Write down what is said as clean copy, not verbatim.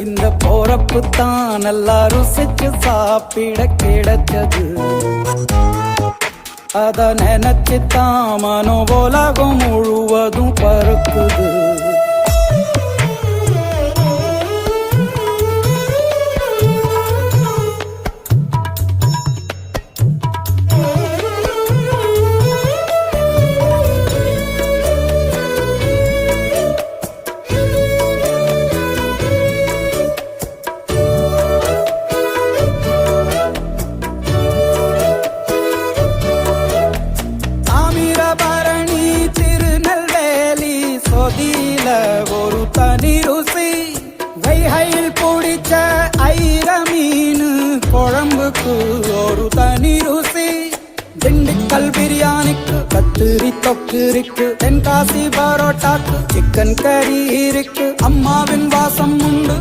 இந்த போறப்பு தான் நல்லா ருசிச்சு சாப்பிட கிடைச்சது. அத நினைச்சுத்தான் மனோ உலகம் முழுவதும் பறக்குது. ஒரு தனி ருசி வைகையில் பிடிச்ச ஐர மீன் குழம்புக்கு ஒரு தனி ருசி. திண்டுக்கல் பிரியாணிக்கு கத்திரி தொக்கு இருக்கு. தென்காசி பரோட்டாக்கு சிக்கன் கறி இருக்கு. அம்மாவின் வாசம் உண்டு.